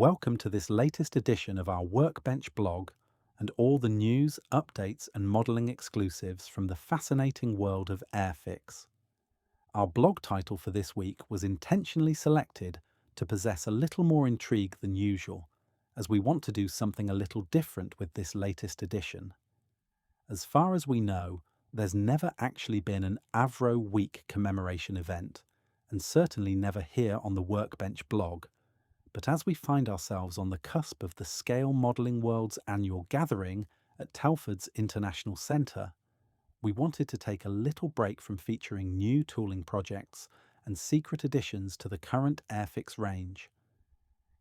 Welcome to this latest edition of our Workbench blog and all the news, updates and modelling exclusives from the fascinating world of Airfix. Our blog title for this week was intentionally selected to possess a little more intrigue than usual, as we want to do something a little different with this latest edition. As far as we know, there's never actually been an Avro Week commemoration event, and certainly never here on the Workbench blog. But as we find ourselves on the cusp of the Scale Modelling World's annual gathering at Telford's International Centre, we wanted to take a little break from featuring new tooling projects and secret additions to the current Airfix range.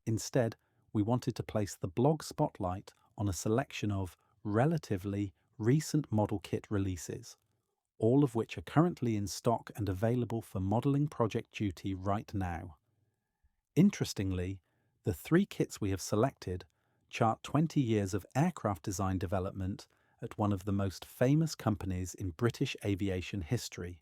Instead, we wanted to place the blog spotlight on a selection of relatively recent model kit releases, all of which are currently in stock and available for modelling project duty right now. Interestingly, the three kits we have selected chart 20 years of aircraft design development at one of the most famous companies in British aviation history,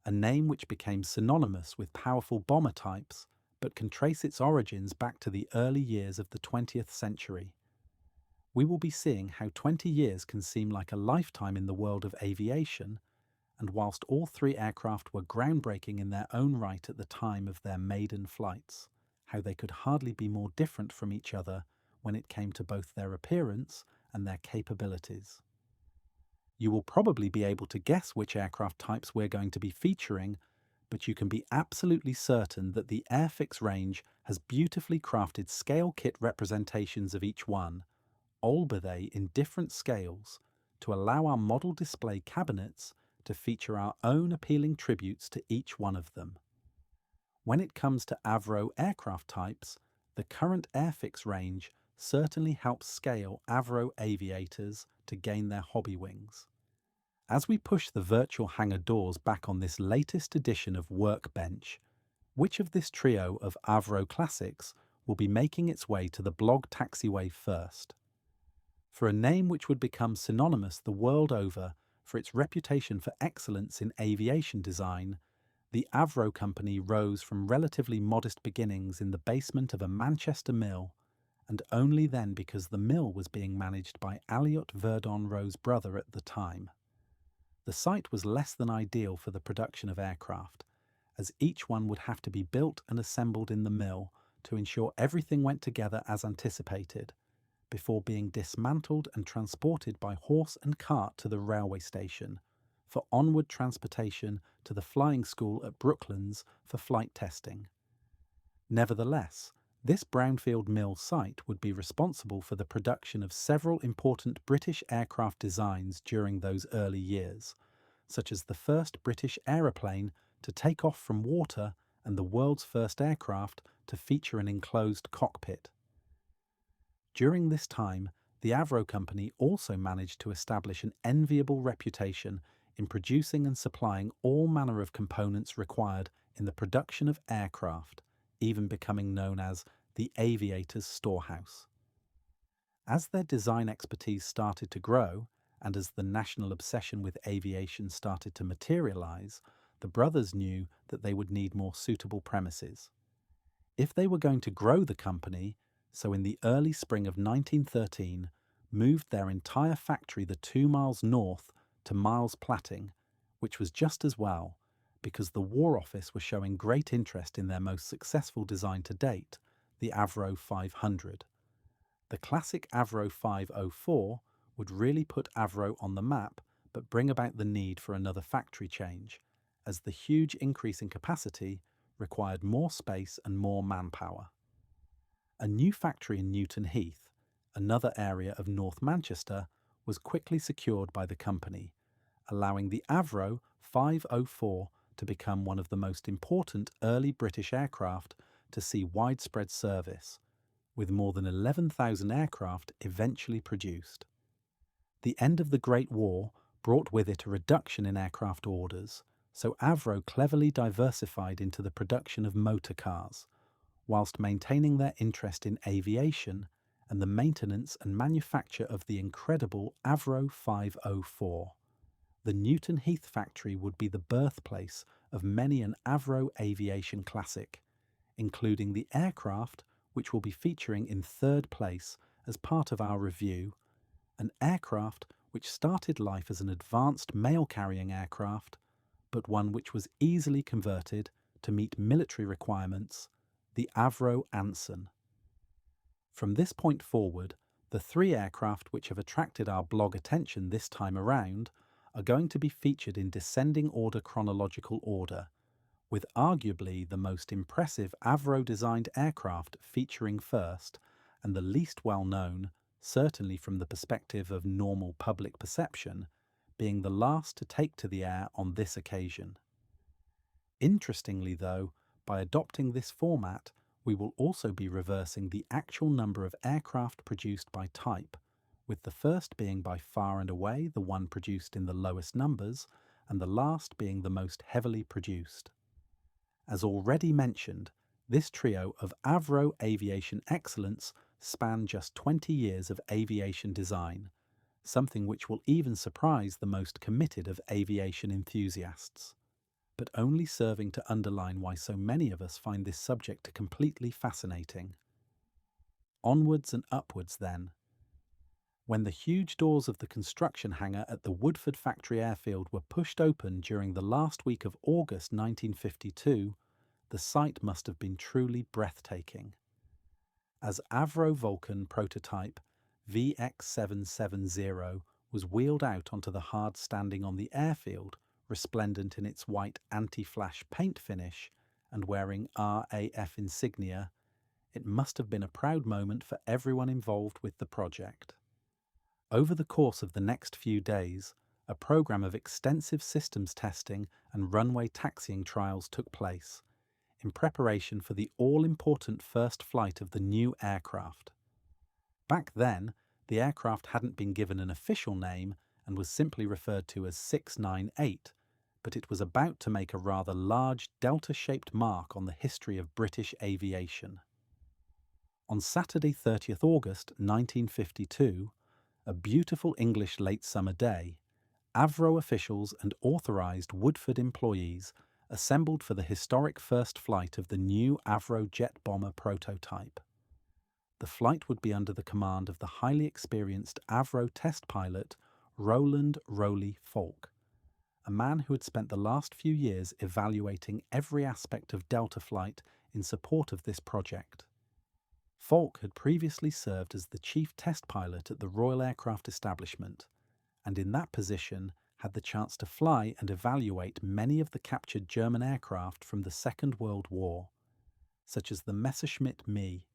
a name which became synonymous with powerful bomber types but can trace its origins back to the early years of the 20th century. We will be seeing how 20 years can seem like a lifetime in the world of aviation, and whilst all three aircraft were groundbreaking in their own right at the time of their maiden flights, how they could hardly be more different from each other when it came to both their appearance and their capabilities. You will probably be able to guess which aircraft types we're going to be featuring, but you can be absolutely certain that the Airfix range has beautifully crafted scale kit representations of each one, albeit in different scales, to allow our model display cabinets to feature our own appealing tributes to each one of them. When it comes to Avro aircraft types, the current Airfix range certainly helps scale Avro aviators to gain their hobby wings. As we push the virtual hangar doors back on this latest edition of Workbench, which of this trio of Avro classics will be making its way to the blog taxiway first? For a name which would become synonymous the world over for its reputation for excellence in aviation design, the Avro company rose from relatively modest beginnings in the basement of a Manchester mill, and only then because the mill was being managed by Aliot Verdon Rowe's brother at the time. The site was less than ideal for the production of aircraft, as each one would have to be built and assembled in the mill to ensure everything went together as anticipated, before being dismantled and transported by horse and cart to the railway station, for onward transportation to the flying school at Brooklands for flight testing. Nevertheless, this brownfield mill site would be responsible for the production of several important British aircraft designs during those early years, such as the first British aeroplane to take off from water and the world's first aircraft to feature an enclosed cockpit. During this time, the Avro company also managed to establish an enviable reputation in producing and supplying all manner of components required in the production of aircraft, even becoming known as the aviator's storehouse. As their design expertise started to grow, and as the national obsession with aviation started to materialise, the brothers knew that they would need more suitable premises. If they were going to grow the company, so in the early spring of 1913, moved their entire factory the 2 miles north to Miles Platting, which was just as well, because the War Office were showing great interest in their most successful design to date, the Avro 500. The classic Avro 504 would really put Avro on the map, but bring about the need for another factory change, as the huge increase in capacity required more space and more manpower. A new factory in Newton Heath, another area of North Manchester, was quickly secured by the company, allowing the Avro 504 to become one of the most important early British aircraft to see widespread service, with more than 11,000 aircraft eventually produced. The end of the Great War brought with it a reduction in aircraft orders, so Avro cleverly diversified into the production of motor cars, whilst maintaining their interest in aviation and the maintenance and manufacture of the incredible Avro 504. The Newton Heath factory would be the birthplace of many an Avro aviation classic, including the aircraft which we'll be featuring in third place as part of our review, an aircraft which started life as an advanced mail-carrying aircraft, but one which was easily converted to meet military requirements, the Avro Anson. From this point forward, the three aircraft which have attracted our blog attention this time around are going to be featured in descending order chronological order, with arguably the most impressive Avro-designed aircraft featuring first, and the least well-known, certainly from the perspective of normal public perception, being the last to take to the air on this occasion. Interestingly though, by adopting this format, we will also be reversing the actual number of aircraft produced by type, with the first being by far and away the one produced in the lowest numbers, and the last being the most heavily produced. As already mentioned, this trio of Avro aviation excellence span just 20 years of aviation design, something which will even surprise the most committed of aviation enthusiasts, but only serving to underline why so many of us find this subject completely fascinating. Onwards and upwards then. When the huge doors of the construction hangar at the Woodford Factory Airfield were pushed open during the last week of August 1952, the sight must have been truly breathtaking. As Avro Vulcan prototype VX770 was wheeled out onto the hard standing on the airfield, resplendent in its white anti-flash paint finish and wearing RAF insignia, it must have been a proud moment for everyone involved with the project. Over the course of the next few days, a program of extensive systems testing and runway taxiing trials took place, in preparation for the all-important first flight of the new aircraft. Back then, the aircraft hadn't been given an official name and was simply referred to as 698, but it was about to make a rather large delta-shaped mark on the history of British aviation. On Saturday 30th August 1952, a beautiful English late summer day, Avro officials and authorised Woodford employees assembled for the historic first flight of the new Avro jet bomber prototype. The flight would be under the command of the highly experienced Avro test pilot Roland "Roly" Falk, a man who had spent the last few years evaluating every aspect of Delta flight in support of this project. Falk had previously served as the chief test pilot at the Royal Aircraft Establishment, and in that position had the chance to fly and evaluate many of the captured German aircraft from the Second World War, such as the Messerschmitt Me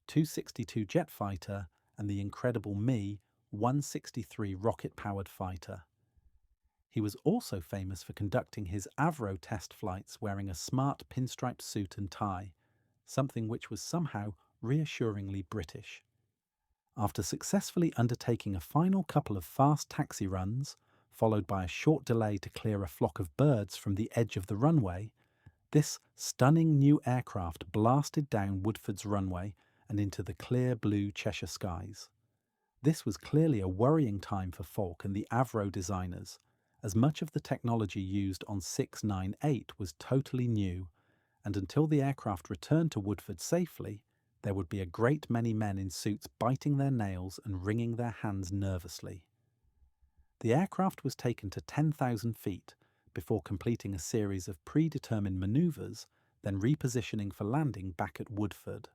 262 jet fighter and the incredible Me 163 rocket-powered fighter. He was also famous for conducting his Avro test flights wearing a smart pinstripe suit and tie, something which was somehow reassuringly British. After successfully undertaking a final couple of fast taxi runs, followed by a short delay to clear a flock of birds from the edge of the runway, this stunning new aircraft blasted down Woodford's runway and into the clear blue Cheshire skies. This was clearly a worrying time for Falk and the Avro designers, as much of the technology used on 698 was totally new, and until the aircraft returned to Woodford safely, there would be a great many men in suits biting their nails and wringing their hands nervously. The aircraft was taken to 10,000 feet before completing a series of predetermined manoeuvres, then repositioning for landing back at Woodford.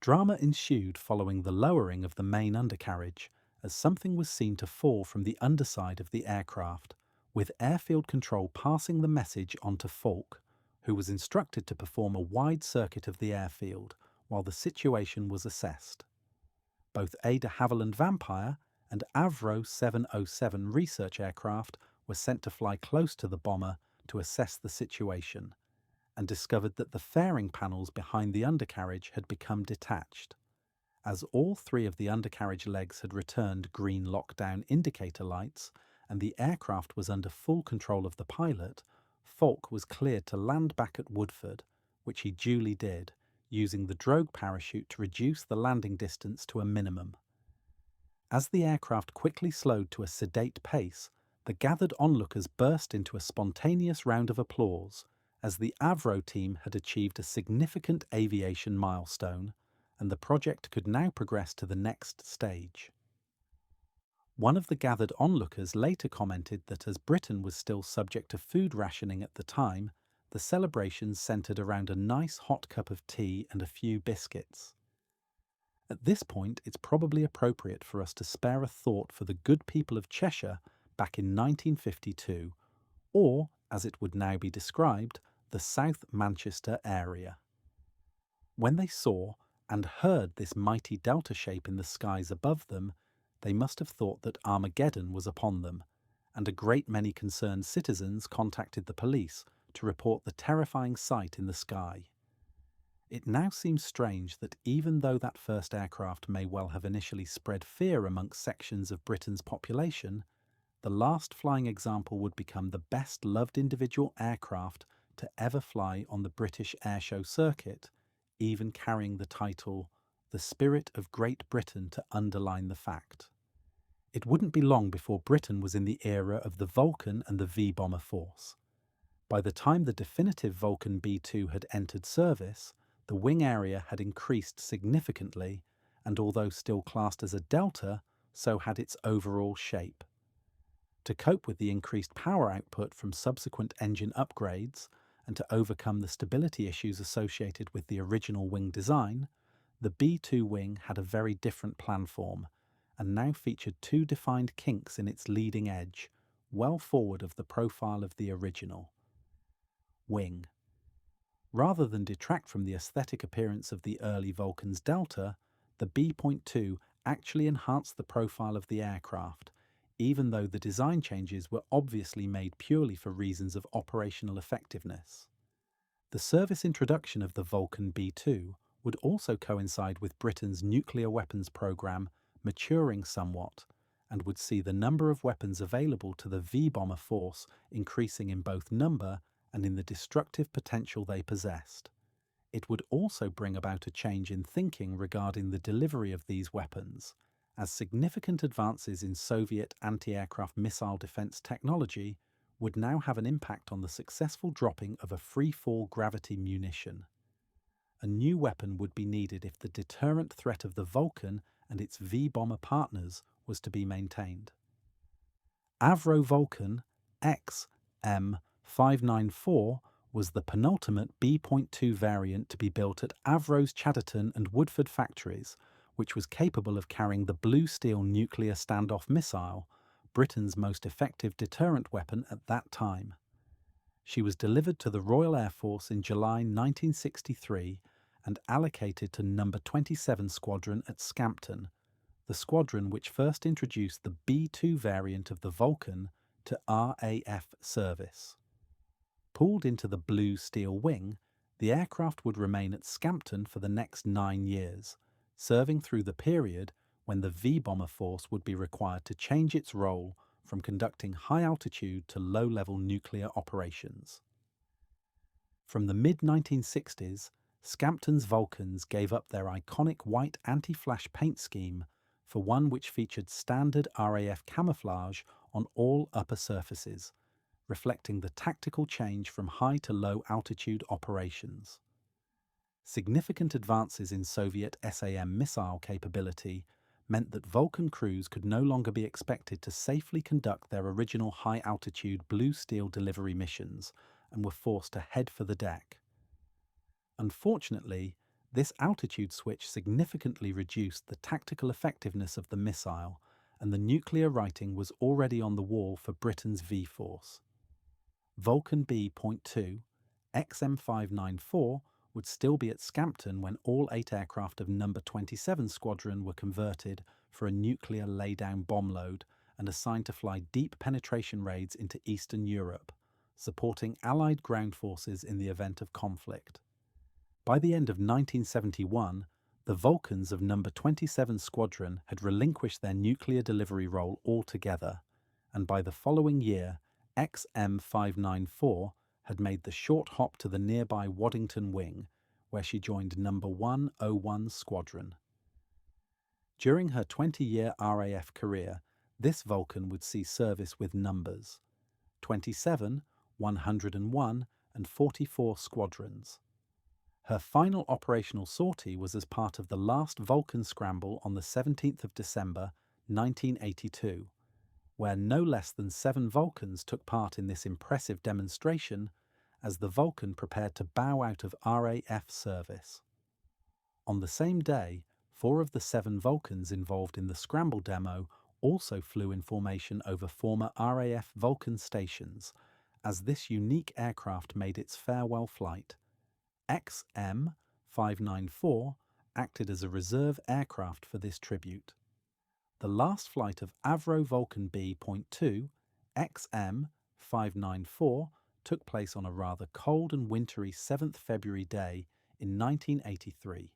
Drama ensued following the lowering of the main undercarriage, as something was seen to fall from the underside of the aircraft, with airfield control passing the message on to Falk, who was instructed to perform a wide circuit of the airfield while the situation was assessed. Both A de Havilland Vampire and Avro 707 research aircraft were sent to fly close to the bomber to assess the situation, and discovered that the fairing panels behind the undercarriage had become detached. As all three of the undercarriage legs had returned green lockdown indicator lights, and the aircraft was under full control of the pilot, Falk was cleared to land back at Woodford, which he duly did, using the drogue parachute to reduce the landing distance to a minimum. As the aircraft quickly slowed to a sedate pace, the gathered onlookers burst into a spontaneous round of applause, as the Avro team had achieved a significant aviation milestone, and the project could now progress to the next stage. One of the gathered onlookers later commented that as Britain was still subject to food rationing at the time, the celebrations centred around a nice hot cup of tea and a few biscuits. At this point, it's probably appropriate for us to spare a thought for the good people of Cheshire back in 1952, or, as it would now be described, the South Manchester area. When they saw and heard this mighty delta shape in the skies above them, they must have thought that Armageddon was upon them, and a great many concerned citizens contacted the police to report the terrifying sight in the sky. It now seems strange that even though that first aircraft may well have initially spread fear amongst sections of Britain's population, the last flying example would become the best-loved individual aircraft to ever fly on the British airshow circuit, even carrying the title, "The Spirit of Great Britain," to underline the fact. It wouldn't be long before Britain was in the era of the Vulcan and the V-bomber force. By the time the definitive Vulcan B-2 had entered service, the wing area had increased significantly, and although still classed as a delta, so had its overall shape. To cope with the increased power output from subsequent engine upgrades, and to overcome the stability issues associated with the original wing design, the B-2 wing had a very different planform, and now featured two defined kinks in its leading edge, well forward of the profile of the original wing. Rather than detract from the aesthetic appearance of the early Vulcan's delta, the B.2 actually enhanced the profile of the aircraft, even though the design changes were obviously made purely for reasons of operational effectiveness. The service introduction of the Vulcan B-2 would also coincide with Britain's nuclear weapons programme maturing somewhat, and would see the number of weapons available to the V-bomber force increasing in both number and in the destructive potential they possessed. It would also bring about a change in thinking regarding the delivery of these weapons, as significant advances in Soviet anti-aircraft missile defense technology would now have an impact on the successful dropping of a free-fall gravity munition. A new weapon would be needed if the deterrent threat of the Vulcan and its V-bomber partners was to be maintained. Avro Vulcan XM594 was the penultimate B.2 variant to be built at Avro's Chadderton and Woodford factories, which was capable of carrying the Blue Steel nuclear standoff missile, Britain's most effective deterrent weapon at that time. She was delivered to the Royal Air Force in July 1963 and allocated to No. 27 Squadron at Scampton, the squadron which first introduced the B-2 variant of the Vulcan to RAF service. Pulled into the Blue Steel wing, the aircraft would remain at Scampton for the next 9 years, serving through the period when the V-bomber force would be required to change its role from conducting high-altitude to low-level nuclear operations. From the mid-1960s, Scampton's Vulcans gave up their iconic white anti-flash paint scheme for one which featured standard RAF camouflage on all upper surfaces, reflecting the tactical change from high to low altitude operations. Significant advances in Soviet SAM missile capability meant that Vulcan crews could no longer be expected to safely conduct their original high-altitude Blue Steel delivery missions and were forced to head for the deck. Unfortunately, this altitude switch significantly reduced the tactical effectiveness of the missile, and the nuclear writing was already on the wall for Britain's V-force. Vulcan B.2, XM594, would still be at Scampton when all 8 aircraft of No. 27 Squadron were converted for a nuclear laydown bomb load and assigned to fly deep penetration raids into Eastern Europe, supporting Allied ground forces in the event of conflict. By the end of 1971, the Vulcans of No. 27 Squadron had relinquished their nuclear delivery role altogether, and by the following year, XM594 had made the short hop to the nearby Waddington Wing, where she joined No. 101 Squadron. During her 20-year RAF career, this Vulcan would see service with numbers 27, 101, and 44 squadrons. Her final operational sortie was as part of the last Vulcan scramble on the 17th of December 1982, where no less than 7 Vulcans took part in this impressive demonstration as the Vulcan prepared to bow out of RAF service. On the same day, 4 of the 7 Vulcans involved in the scramble demo also flew in formation over former RAF Vulcan stations, as this unique aircraft made its farewell flight. XM-594 acted as a reserve aircraft for this tribute. The last flight of Avro Vulcan B.2 XM-594 took place on a rather cold and wintry 7th February day in 1983,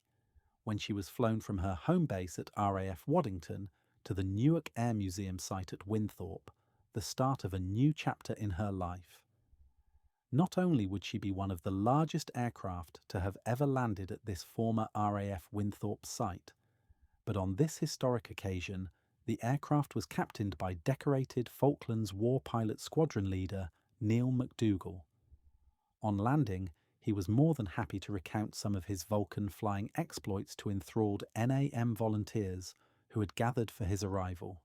when she was flown from her home base at RAF Waddington to the Newark Air Museum site at Winthorpe, the start of a new chapter in her life. Not only would she be one of the largest aircraft to have ever landed at this former RAF Winthorpe site, but on this historic occasion, the aircraft was captained by decorated Falklands War Pilot Squadron leader Neil McDougall. On landing, he was more than happy to recount some of his Vulcan flying exploits to enthralled NAM volunteers who had gathered for his arrival.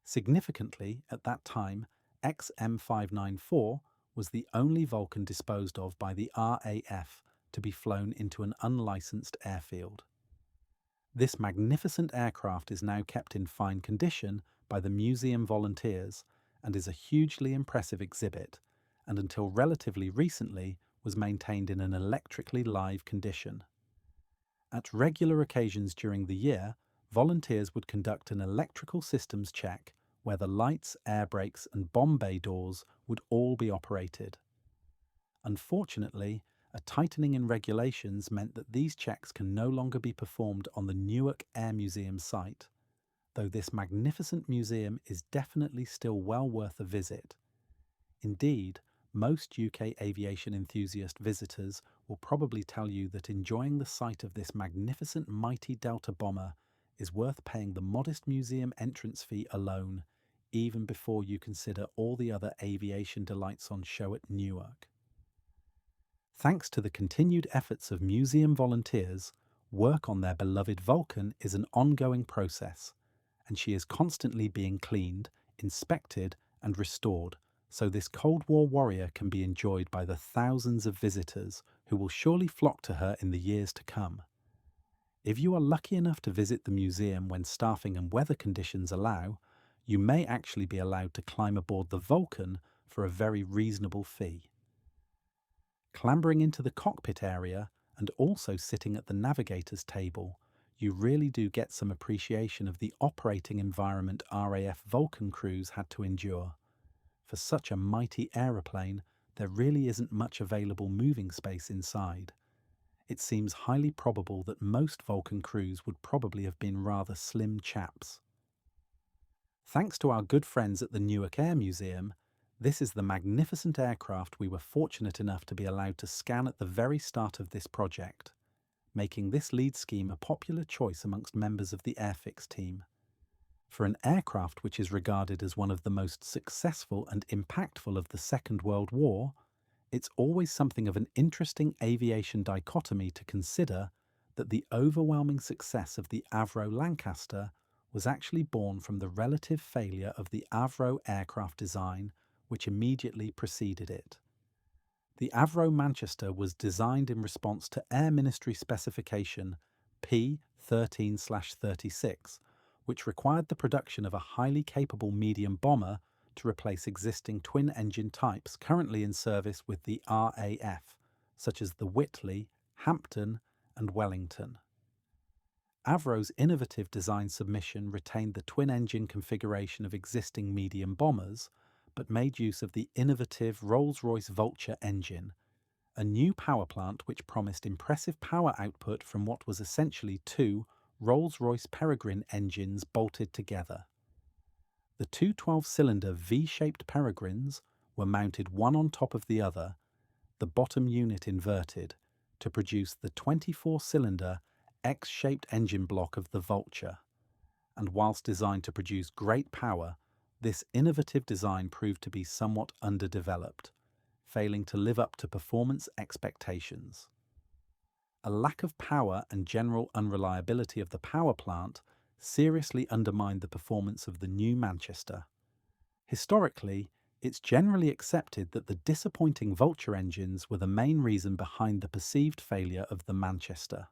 Significantly, at that time, XM-594 was the only Vulcan disposed of by the RAF to be flown into an unlicensed airfield. This magnificent aircraft is now kept in fine condition by the museum volunteers and is a hugely impressive exhibit, and until relatively recently was maintained in an electrically live condition. At regular occasions during the year, volunteers would conduct an electrical systems check where the lights, air brakes and bomb bay doors would all be operated. Unfortunately, a tightening in regulations meant that these checks can no longer be performed on the Newark Air Museum site, though this magnificent museum is definitely still well worth a visit. Indeed, most UK aviation enthusiast visitors will probably tell you that enjoying the sight of this magnificent mighty Delta bomber is worth paying the modest museum entrance fee alone, even before you consider all the other aviation delights on show at Newark. Thanks to the continued efforts of museum volunteers, work on their beloved Vulcan is an ongoing process, and she is constantly being cleaned, inspected and restored, so this Cold War warrior can be enjoyed by the thousands of visitors who will surely flock to her in the years to come. If you are lucky enough to visit the museum when staffing and weather conditions allow, you may actually be allowed to climb aboard the Vulcan for a very reasonable fee. Clambering into the cockpit area and also sitting at the navigator's table, you really do get some appreciation of the operating environment RAF Vulcan crews had to endure. For such a mighty aeroplane, there really isn't much available moving space inside. It seems highly probable that most Vulcan crews would probably have been rather slim chaps. Thanks to our good friends at the Newark Air Museum, this is the magnificent aircraft we were fortunate enough to be allowed to scan at the very start of this project, making this lead scheme a popular choice amongst members of the Airfix team. For an aircraft which is regarded as one of the most successful and impactful of the Second World War, it's always something of an interesting aviation dichotomy to consider that the overwhelming success of the Avro Lancaster was actually born from the relative failure of the Avro aircraft design which immediately preceded it. The Avro Manchester was designed in response to Air Ministry specification P13/36, which required the production of a highly capable medium bomber to replace existing twin-engine types currently in service with the RAF, such as the Whitley, Hampton and Wellington. Avro's innovative design submission retained the twin-engine configuration of existing medium bombers, but made use of the innovative Rolls-Royce Vulture engine, a new power plant which promised impressive power output from what was essentially 2 Rolls-Royce Peregrine engines bolted together. The two 12-cylinder V-shaped Peregrines were mounted one on top of the other, the bottom unit inverted, to produce the 24-cylinder X-shaped engine block of the Vulture, and whilst designed to produce great power, this innovative design proved to be somewhat underdeveloped, failing to live up to performance expectations. A lack of power and general unreliability of the power plant seriously undermined the performance of the new Manchester. Historically, it's generally accepted that the disappointing Vulture engines were the main reason behind the perceived failure of the Manchester.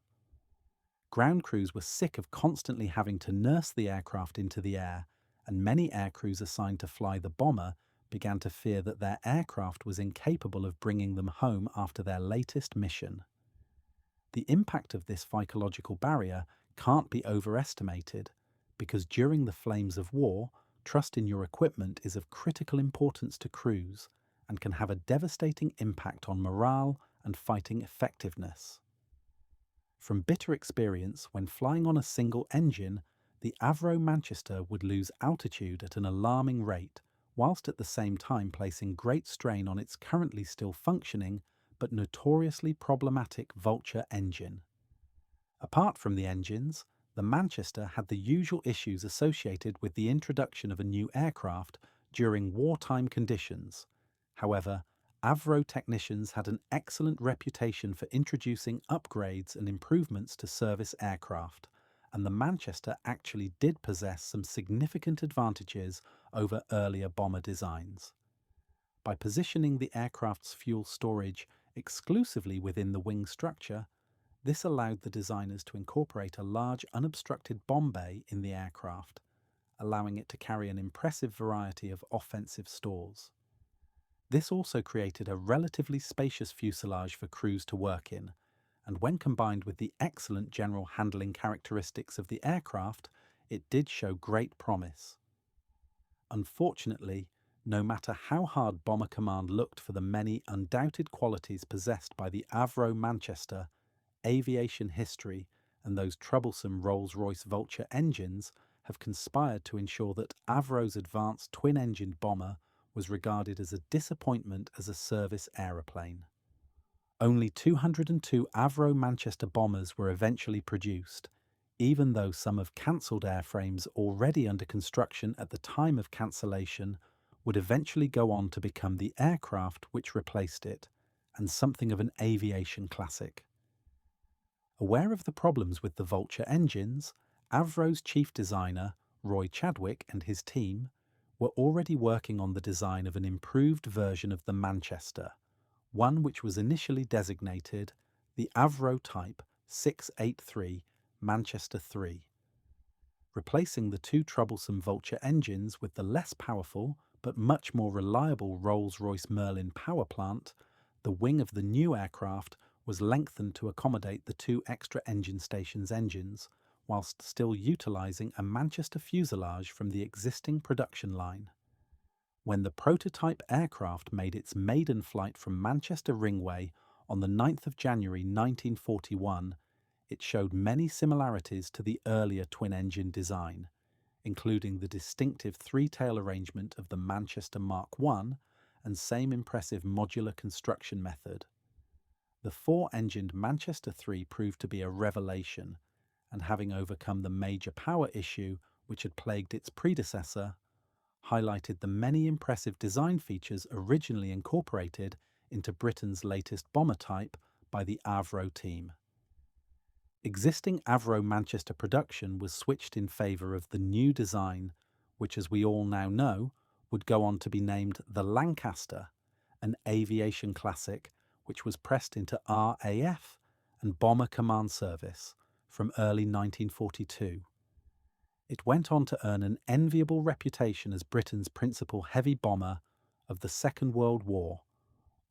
Ground crews were sick of constantly having to nurse the aircraft into the air, and many air crews assigned to fly the bomber began to fear that their aircraft was incapable of bringing them home after their latest mission. The impact of this psychological barrier can't be overestimated, because during the flames of war, trust in your equipment is of critical importance to crews and can have a devastating impact on morale and fighting effectiveness. From bitter experience, when flying on a single engine, the Avro Manchester would lose altitude at an alarming rate, whilst at the same time placing great strain on its currently still functioning but notoriously problematic Vulture engine. Apart from the engines, the Manchester had the usual issues associated with the introduction of a new aircraft during wartime conditions. However, Avro technicians had an excellent reputation for introducing upgrades and improvements to service aircraft, and the Manchester actually did possess some significant advantages over earlier bomber designs. By positioning the aircraft's fuel storage exclusively within the wing structure, this allowed the designers to incorporate a large unobstructed bomb bay in the aircraft, allowing it to carry an impressive variety of offensive stores. This also created a relatively spacious fuselage for crews to work in, and when combined with the excellent general handling characteristics of the aircraft, it did show great promise. Unfortunately, no matter how hard Bomber Command looked for the many undoubted qualities possessed by the Avro Manchester, aviation history and those troublesome Rolls-Royce Vulture engines have conspired to ensure that Avro's advanced twin-engined bomber was regarded as a disappointment as a service aeroplane. Only 202 Avro Manchester bombers were eventually produced, even though some of cancelled airframes already under construction at the time of cancellation would eventually go on to become the aircraft which replaced it, and something of an aviation classic. Aware of the problems with the Vulture engines, Avro's chief designer, Roy Chadwick, and his team were already working on the design of an improved version of the Manchester, one which was initially designated the Avro Type 683 Manchester 3. Replacing the two troublesome Vulture engines with the less powerful but much more reliable Rolls-Royce Merlin power plant, the wing of the new aircraft was lengthened to accommodate the two extra engine stations' engines, whilst still utilising a Manchester fuselage from the existing production line. When the prototype aircraft made its maiden flight from Manchester Ringway on the 9th of January 1941, it showed many similarities to the earlier twin-engine design, including the distinctive three-tail arrangement of the Manchester Mark I and same impressive modular construction method. The four-engined Manchester III proved to be a revelation, and having overcome the major power issue which had plagued its predecessor, highlighted the many impressive design features originally incorporated into Britain's latest bomber type by the Avro team. Existing Avro Manchester production was switched in favour of the new design, which, as we all now know, would go on to be named the Lancaster, an aviation classic which was pressed into RAF and Bomber Command service from early 1942. It went on to earn an enviable reputation as Britain's principal heavy bomber of the Second World War,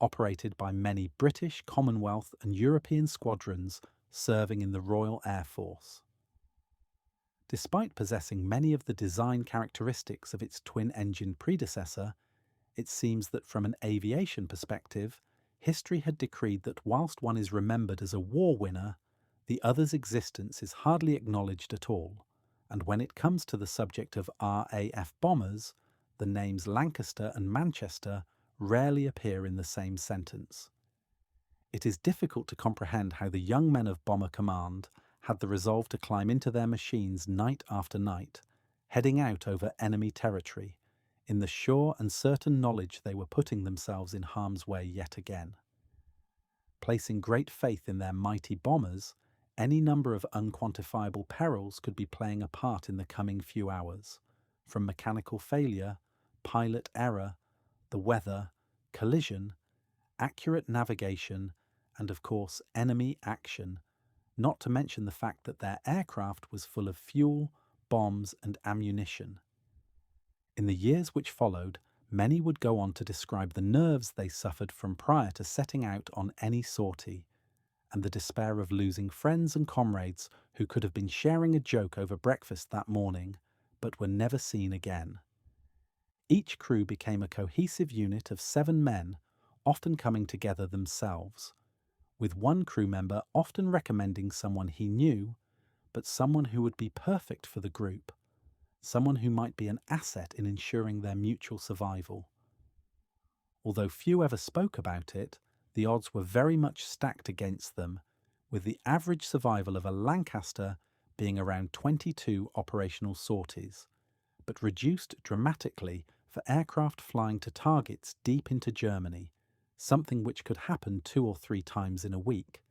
operated by many British, Commonwealth and European squadrons serving in the Royal Air Force. Despite possessing many of the design characteristics of its twin-engine predecessor, it seems that from an aviation perspective, history had decreed that whilst one is remembered as a war winner, the other's existence is hardly acknowledged at all, and when it comes to the subject of RAF bombers, the names Lancaster and Manchester rarely appear in the same sentence. It is difficult to comprehend how the young men of Bomber Command had the resolve to climb into their machines night after night, heading out over enemy territory, in the sure and certain knowledge they were putting themselves in harm's way yet again. Placing great faith in their mighty bombers, any number of unquantifiable perils could be playing a part in the coming few hours, from mechanical failure, pilot error, the weather, collision, accurate navigation, and of course enemy action, not to mention the fact that their aircraft was full of fuel, bombs and ammunition. In the years which followed, many would go on to describe the nerves they suffered from prior to setting out on any sortie, and the despair of losing friends and comrades who could have been sharing a joke over breakfast that morning, but were never seen again. Each crew became a cohesive unit of 7 men, often coming together themselves, with one crew member often recommending someone he knew, but someone who would be perfect for the group, someone who might be an asset in ensuring their mutual survival. Although few ever spoke about it, the odds were very much stacked against them, with the average survival of a Lancaster being around 22 operational sorties, but reduced dramatically for aircraft flying to targets deep into Germany, something which could happen 2 or 3 times in a week.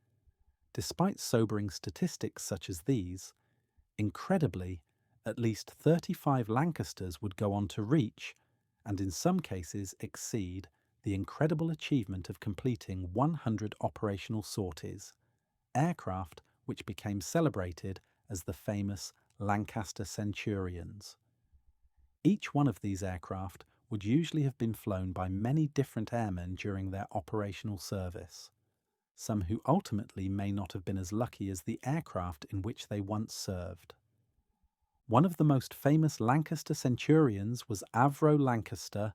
Despite sobering statistics such as these, incredibly, at least 35 Lancasters would go on to reach, and in some cases exceed, the incredible achievement of completing 100 operational sorties, aircraft which became celebrated as the famous Lancaster Centurions. Each one of these aircraft would usually have been flown by many different airmen during their operational service, some who ultimately may not have been as lucky as the aircraft in which they once served. One of the most famous Lancaster Centurions was Avro Lancaster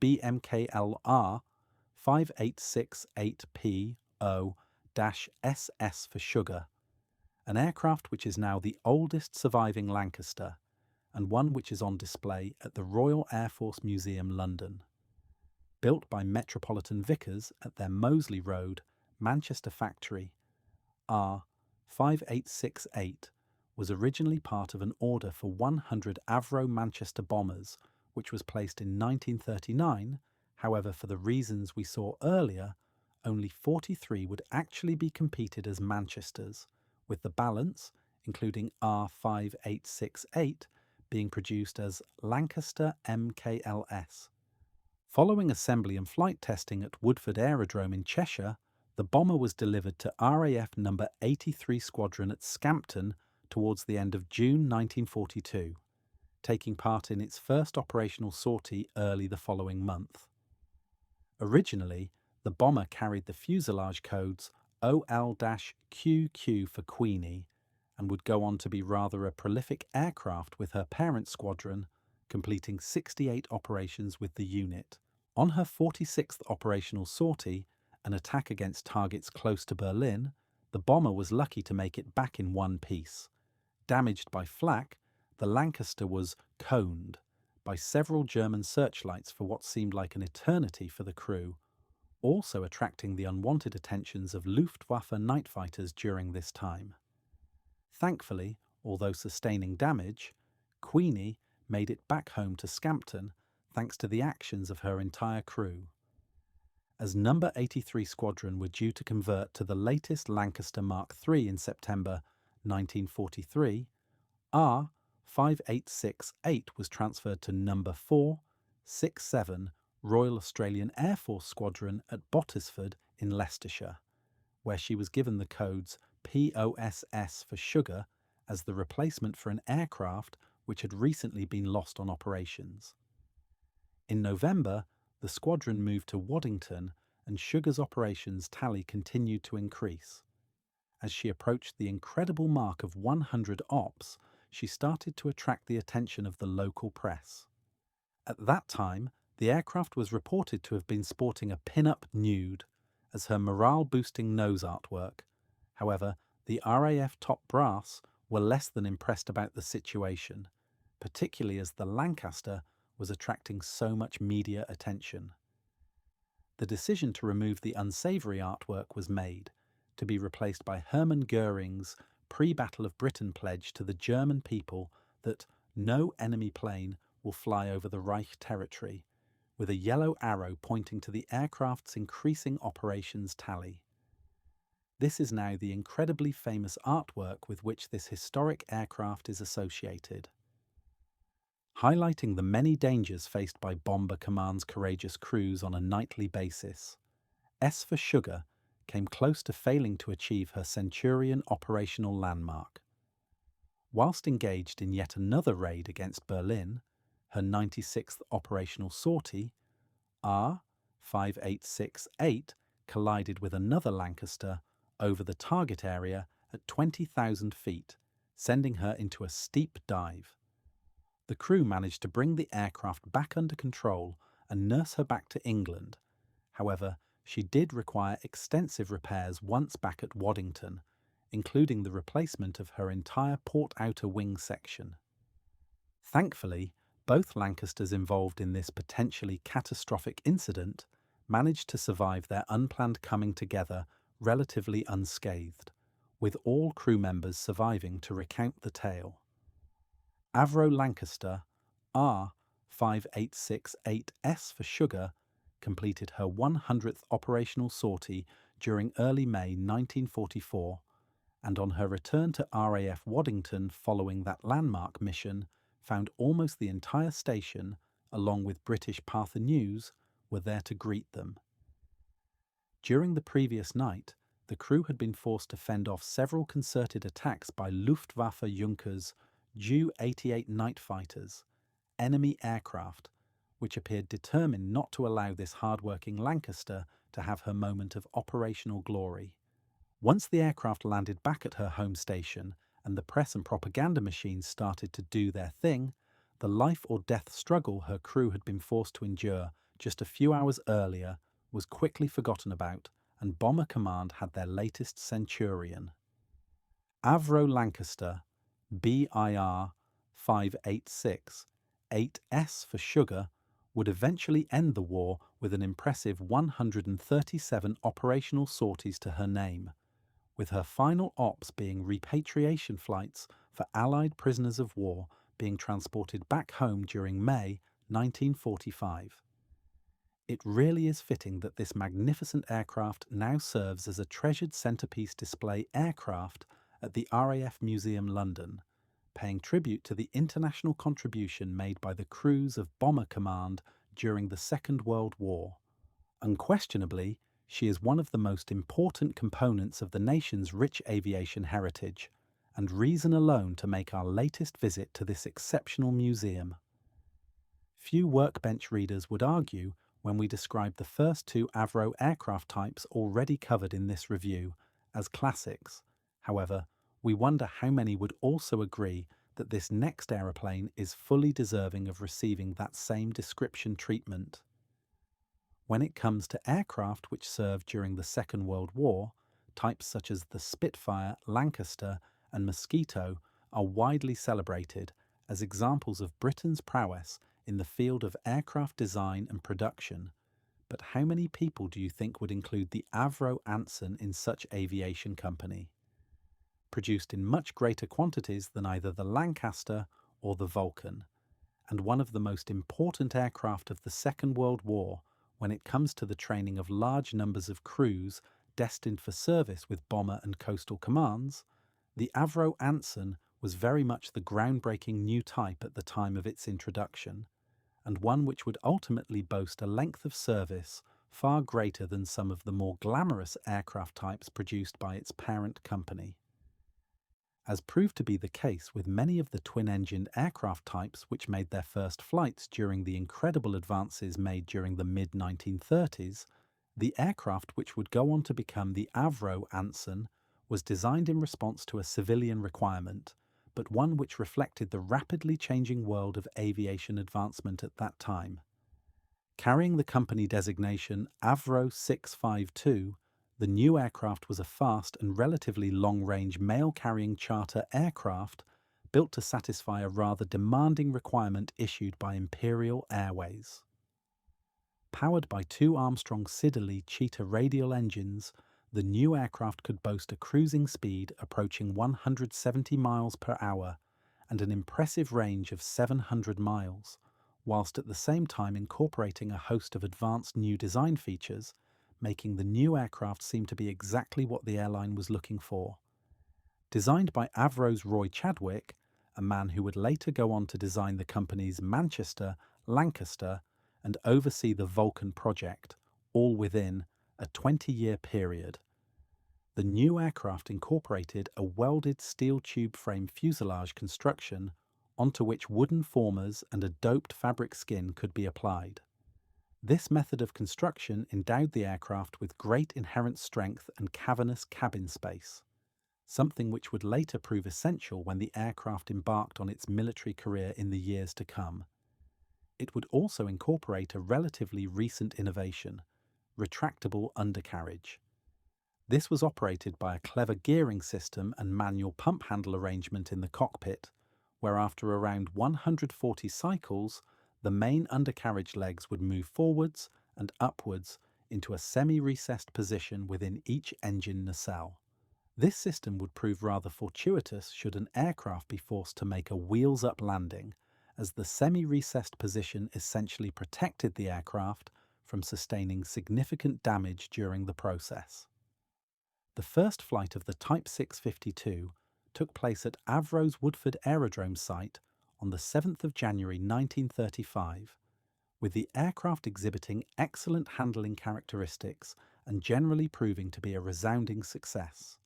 BMKLR 5868PO-SS for sugar, an aircraft which is now the oldest surviving Lancaster, and one which is on display at the Royal Air Force Museum, London. Built by Metropolitan Vickers at their Moseley Road, Manchester factory, R5868 was originally part of an order for 100 Avro Manchester bombers, which was placed in 1939. However, for the reasons we saw earlier, only 43 would actually be competed as Manchesters, with the balance, including R5868, being produced as Lancaster MKLS. Following assembly and flight testing at Woodford Aerodrome in Cheshire, the bomber was delivered to RAF No. 83 Squadron at Scampton towards the end of June 1942, taking part in its first operational sortie early the following month. Originally, the bomber carried the fuselage codes OL-QQ for Queenie, and would go on to be rather a prolific aircraft with her parent squadron, completing 68 operations with the unit. On her 46th operational sortie, an attack against targets close to Berlin, the bomber was lucky to make it back in one piece. Damaged by flak, the Lancaster was coned by several German searchlights for what seemed like an eternity for the crew, also attracting the unwanted attentions of Luftwaffe night fighters during this time. Thankfully, although sustaining damage, Queenie made it back home to Scampton thanks to the actions of her entire crew. As No. 83 Squadron were due to convert to the latest Lancaster Mark III in September 1943, R5868 was transferred to No. 467 Royal Australian Air Force Squadron at Bottisford in Leicestershire, where she was given the codes POSS for sugar as the replacement for an aircraft which had recently been lost on operations. In November, the squadron moved to Waddington, and Sugar's operations tally continued to increase. As she approached the incredible mark of 100 ops, she started to attract the attention of the local press. At that time, the aircraft was reported to have been sporting a pin-up nude as her morale-boosting nose artwork. However, the RAF top brass were less than impressed about the situation, particularly as the Lancaster was attracting so much media attention. The decision to remove the unsavoury artwork was made, to be replaced by Hermann Göring's pre-Battle of Britain pledge to the German people that no enemy plane will fly over the Reich territory, with a yellow arrow pointing to the aircraft's increasing operations tally. This is now the incredibly famous artwork with which this historic aircraft is associated. Highlighting the many dangers faced by Bomber Command's courageous crews on a nightly basis, S for Sugar came close to failing to achieve her Centurion operational landmark. Whilst engaged in yet another raid against Berlin, her 96th operational sortie, R5868 collided with another Lancaster over the target area at 20,000 feet, sending her into a steep dive. The crew managed to bring the aircraft back under control and nurse her back to England. However, she did require extensive repairs once back at Waddington, including the replacement of her entire port outer wing section. Thankfully, both Lancasters involved in this potentially catastrophic incident managed to survive their unplanned coming together relatively unscathed, with all crew members surviving to recount the tale. Avro Lancaster, R5868S for Sugar, completed her 100th operational sortie during early May 1944, and on her return to RAF Waddington following that landmark mission, found almost the entire station, along with British Parthenews, were there to greet them. During the previous night, the crew had been forced to fend off several concerted attacks by Luftwaffe Junkers Ju-88 night fighters, enemy aircraft, which appeared determined not to allow this hard-working Lancaster to have her moment of operational glory. Once the aircraft landed back at her home station and the press and propaganda machines started to do their thing, the life-or-death struggle her crew had been forced to endure just a few hours earlier was quickly forgotten about, and Bomber Command had their latest Centurion. Avro Lancaster, BIR 586, 8S for Sugar, would eventually end the war with an impressive 137 operational sorties to her name, with her final ops being repatriation flights for Allied prisoners of war being transported back home during May 1945. It really is fitting that this magnificent aircraft now serves as a treasured centrepiece display aircraft at the RAF Museum London, paying tribute to the international contribution made by the crews of Bomber Command during the Second World War. Unquestionably, she is one of the most important components of the nation's rich aviation heritage, and reason alone to make our latest visit to this exceptional museum. Few Workbench readers would argue when we describe the first two Avro aircraft types already covered in this review as classics. However, we wonder how many would also agree that this next aeroplane is fully deserving of receiving that same description treatment. When it comes to aircraft which served during the Second World War, types such as the Spitfire, Lancaster, and Mosquito are widely celebrated as examples of Britain's prowess in the field of aircraft design and production. But how many people do you think would include the Avro Anson in such aviation company? Produced in much greater quantities than either the Lancaster or the Vulcan, and one of the most important aircraft of the Second World War when it comes to the training of large numbers of crews destined for service with bomber and coastal commands, the Avro Anson was very much the groundbreaking new type at the time of its introduction, and one which would ultimately boast a length of service far greater than some of the more glamorous aircraft types produced by its parent company. As proved to be the case with many of the twin-engined aircraft types which made their first flights during the incredible advances made during the mid-1930s, the aircraft which would go on to become the Avro Anson was designed in response to a civilian requirement, but one which reflected the rapidly changing world of aviation advancement at that time. Carrying the company designation Avro 652, the new aircraft was a fast and relatively long-range mail-carrying charter aircraft built to satisfy a rather demanding requirement issued by Imperial Airways. Powered by two Armstrong Siddeley Cheetah radial engines, the new aircraft could boast a cruising speed approaching 170 miles per hour and an impressive range of 700 miles, whilst at the same time incorporating a host of advanced new design features, making the new aircraft seem to be exactly what the airline was looking for. Designed by Avro's Roy Chadwick, a man who would later go on to design the company's Manchester, Lancaster, and oversee the Vulcan project, all within a 20-year period. The new aircraft incorporated a welded steel tube frame fuselage construction onto which wooden formers and a doped fabric skin could be applied. This method of construction endowed the aircraft with great inherent strength and cavernous cabin space, something which would later prove essential when the aircraft embarked on its military career in the years to come. It would also incorporate a relatively recent innovation, retractable undercarriage. This was operated by a clever gearing system and manual pump handle arrangement in the cockpit, where after around 140 cycles, the main undercarriage legs would move forwards and upwards into a semi-recessed position within each engine nacelle. This system would prove rather fortuitous should an aircraft be forced to make a wheels-up landing, as the semi-recessed position essentially protected the aircraft from sustaining significant damage during the process. The first flight of the Type 652 took place at Avro's Woodford Aerodrome site on the 7th of January 1935, with the aircraft exhibiting excellent handling characteristics and generally proving to be a resounding success.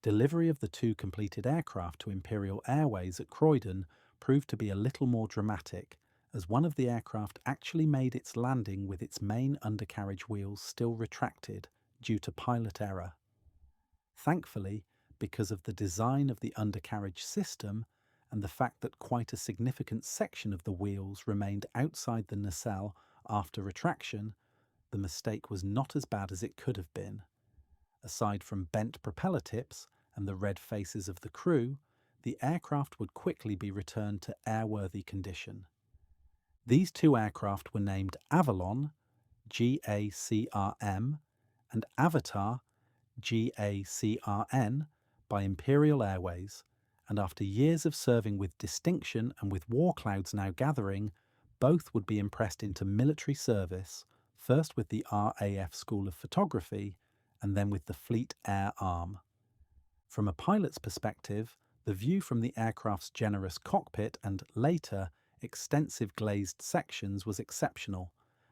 Delivery of the two completed aircraft to Imperial Airways at Croydon proved to be a little more dramatic, as one of the aircraft actually made its landing with its main undercarriage wheels still retracted due to pilot error. Thankfully, because of the design of the undercarriage system and the fact that quite a significant section of the wheels remained outside the nacelle after retraction, the mistake was not as bad as it could have been. Aside from bent propeller tips and the red faces of the crew, the aircraft would quickly be returned to airworthy condition. These two aircraft were named Avalon, GACRM, and Avatar, GACRN, by Imperial Airways, and after years of serving with distinction and with war clouds now gathering, both would be impressed into military service, first with the RAF School of Photography and then with the Fleet Air Arm. From a pilot's perspective, the view from the aircraft's generous cockpit and, later, extensive glazed sections was exceptional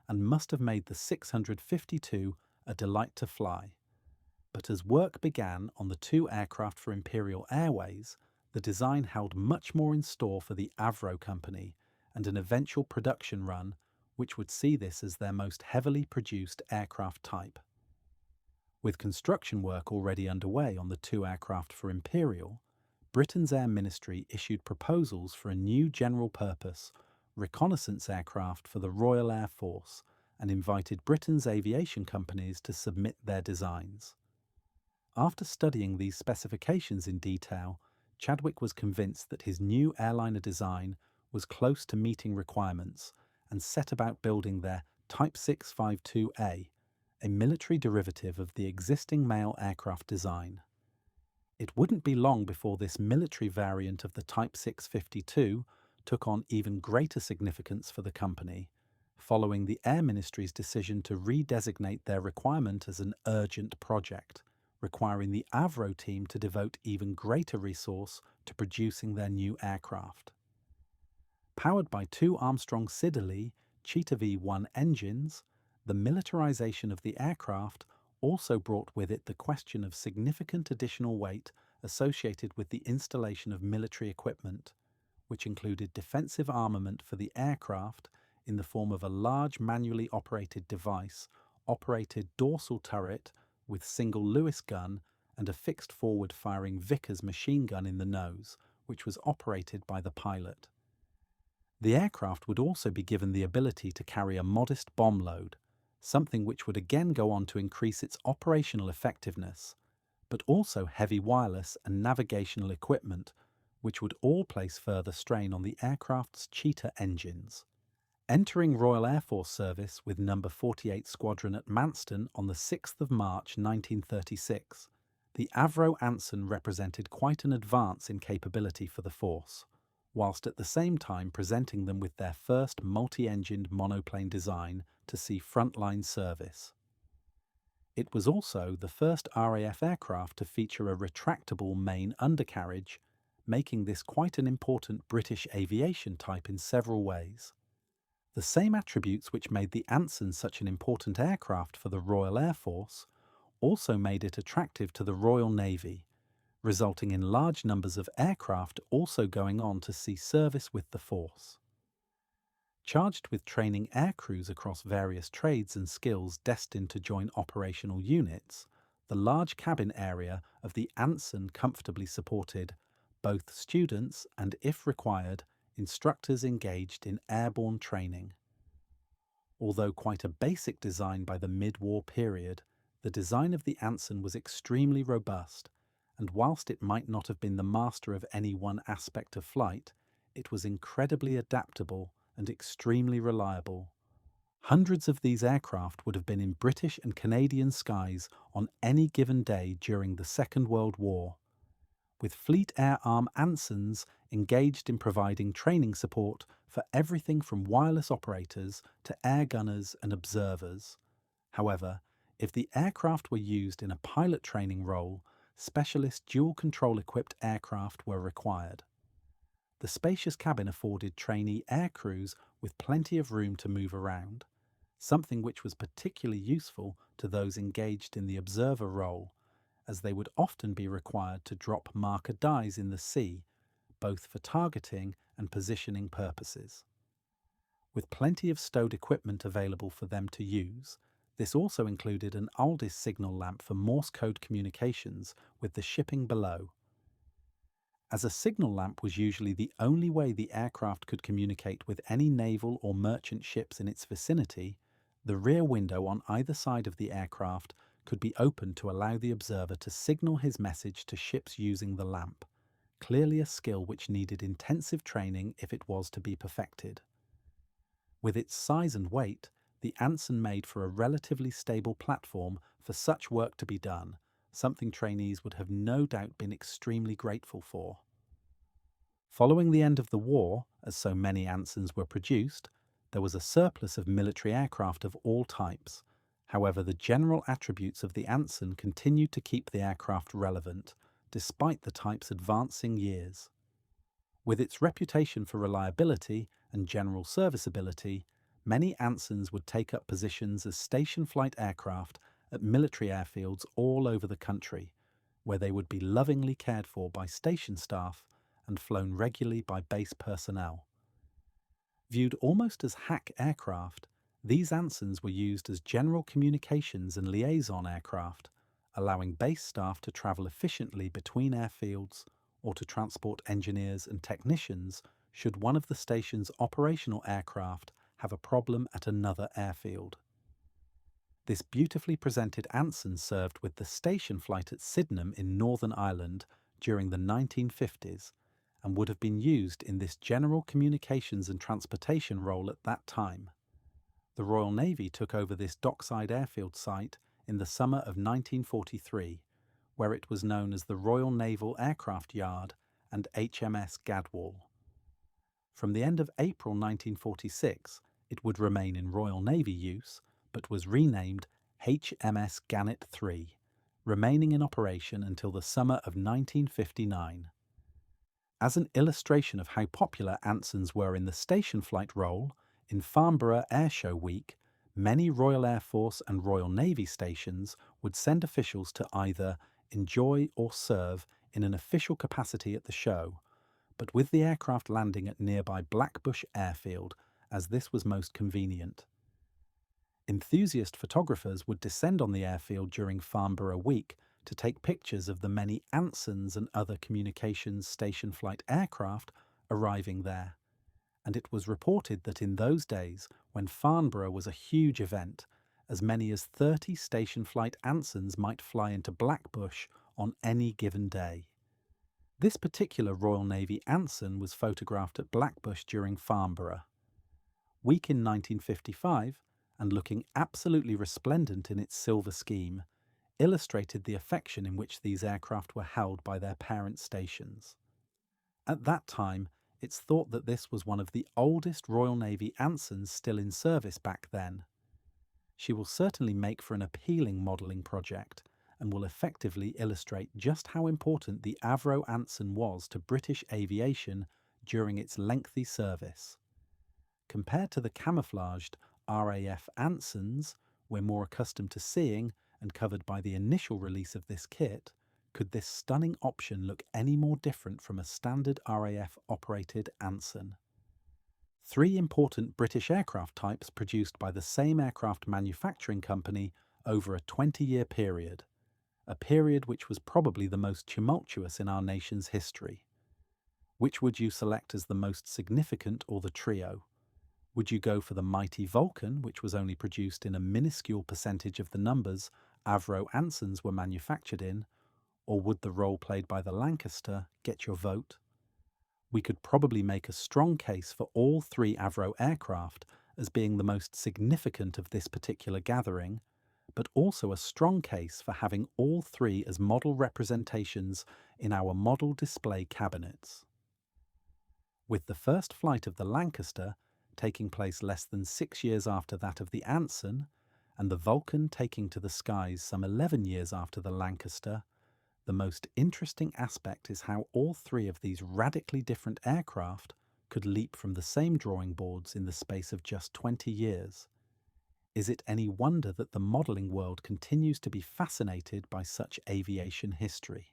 and must have made the 652 a delight to fly. But as work began on the two aircraft for Imperial Airways, the design held much more in store for the Avro company and an eventual production run which would see this as their most heavily produced aircraft type. With construction work already underway on the two aircraft for Imperial, Britain's Air Ministry issued proposals for a new general-purpose reconnaissance aircraft for the Royal Air Force and invited Britain's aviation companies to submit their designs. After studying these specifications in detail, Chadwick was convinced that his new airliner design was close to meeting requirements and set about building their Type 652A, a military derivative of the existing mail aircraft design. It wouldn't be long before this military variant of the Type 652 took on even greater significance for the company, following the Air Ministry's decision to redesignate their requirement as an urgent project, requiring the Avro team to devote even greater resource to producing their new aircraft. Powered by two Armstrong Siddeley Cheetah V1 engines, the militarization of the aircraft also brought with it the question of significant additional weight associated with the installation of military equipment, which included defensive armament for the aircraft in the form of a large manually operated device, operated dorsal turret with single Lewis gun and a fixed forward-firing Vickers machine gun in the nose, which was operated by the pilot. The aircraft would also be given the ability to carry a modest bomb load, something which would again go on to increase its operational effectiveness, but also heavy wireless and navigational equipment, which would all place further strain on the aircraft's Cheetah engines. Entering Royal Air Force service with No. 48 Squadron at Manston on the 6th of March 1936, the Avro Anson represented quite an advance in capability for the force. whilst at the same time presenting them with their first multi-engined monoplane design to see frontline service. It was also the first RAF aircraft to feature a retractable main undercarriage, making this quite an important British aviation type in several ways. The same attributes which made the Anson such an important aircraft for the Royal Air Force also made it attractive to the Royal Navy, resulting in large numbers of aircraft also going on to see service with the force. Charged with training air crews across various trades and skills destined to join operational units, the large cabin area of the Anson comfortably supported both students and, if required, instructors engaged in airborne training. Although quite a basic design by the mid-war period, the design of the Anson was extremely robust, and whilst it might not have been the master of any one aspect of flight, it was incredibly adaptable and extremely reliable. Hundreds of these aircraft would have been in British and Canadian skies on any given day during the Second World War, with Fleet Air Arm Ansons engaged in providing training support for everything from wireless operators to air gunners and observers. However, if the aircraft were used in a pilot training role, specialist dual-control equipped aircraft were required. The spacious cabin afforded trainee air crews with plenty of room to move around, something which was particularly useful to those engaged in the observer role, as they would often be required to drop marker dies in the sea, both for targeting and positioning purposes. With plenty of stowed equipment available for them to use, this also included an Aldis signal lamp for Morse code communications with the shipping below. As a signal lamp was usually the only way the aircraft could communicate with any naval or merchant ships in its vicinity, the rear window on either side of the aircraft could be opened to allow the observer to signal his message to ships using the lamp, clearly a skill which needed intensive training if it was to be perfected. With its size and weight, the Anson made for a relatively stable platform for such work to be done, something trainees would have no doubt been extremely grateful for. Following the end of the war, as so many Ansons were produced, there was a surplus of military aircraft of all types. However, the general attributes of the Anson continued to keep the aircraft relevant, despite the type's advancing years. With its reputation for reliability and general serviceability, many Ansons would take up positions as station flight aircraft at military airfields all over the country, where they would be lovingly cared for by station staff and flown regularly by base personnel. Viewed almost as hack aircraft, these Ansons were used as general communications and liaison aircraft, allowing base staff to travel efficiently between airfields or to transport engineers and technicians should one of the station's operational aircraft have a problem at another airfield. This beautifully presented Anson served with the station flight at Sydenham in Northern Ireland during the 1950s and would have been used in this general communications and transportation role at that time. The Royal Navy took over this dockside airfield site in the summer of 1943, where it was known as the Royal Naval Aircraft Yard and HMS Gadwall. From the end of April 1946, it would remain in Royal Navy use, but was renamed HMS Gannet III, remaining in operation until the summer of 1959. As an illustration of how popular Ansons were in the station flight role, in Farnborough Air Show Week, many Royal Air Force and Royal Navy stations would send officials to either enjoy or serve in an official capacity at the show, but with the aircraft landing at nearby Blackbush Airfield, as this was most convenient. Enthusiast photographers would descend on the airfield during Farnborough Week to take pictures of the many Ansons and other communications station flight aircraft arriving there. And it was reported that in those days, when Farnborough was a huge event, as many as 30 station flight Ansons might fly into Blackbush on any given day. This particular Royal Navy Anson was photographed at Blackbush during Farnborough Week in 1955, and looking absolutely resplendent in its silver scheme, illustrated the affection in which these aircraft were held by their parent stations. At that time, It's thought that this was one of the oldest Royal Navy Ansons still in service back then. She will certainly make for an appealing modelling project and will effectively illustrate just how important the Avro Anson was to British aviation during its lengthy service. Compared to the camouflaged RAF Ansons we're more accustomed to seeing and covered by the initial release of this kit, could this stunning option look any more different from a standard RAF-operated Anson? Three important British aircraft types produced by the same aircraft manufacturing company over a 20-year period, a period which was probably the most tumultuous in our nation's history. Which would you select as the most significant or the trio? Would you go for the mighty Vulcan, which was only produced in a minuscule percentage of the numbers Avro Ansons were manufactured in, or would the role played by the Lancaster get your vote? We could probably make a strong case for all three Avro aircraft as being the most significant of this particular gathering, but also a strong case for having all three as model representations in our model display cabinets. With the first flight of the Lancaster taking place less than 6 years after that of the Anson, and the Vulcan taking to the skies some 11 years after the Lancaster, the most interesting aspect is how all three of these radically different aircraft could leap from the same drawing boards in the space of just 20 years. Is it any wonder that the modelling world continues to be fascinated by such aviation history?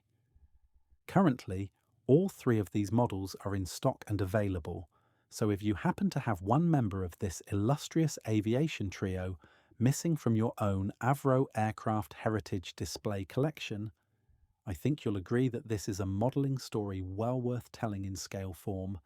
Currently, all three of these models are in stock and available, so if you happen to have one member of this illustrious aviation trio missing from your own Avro aircraft heritage display collection, I think you'll agree that this is a modelling story well worth telling in scale form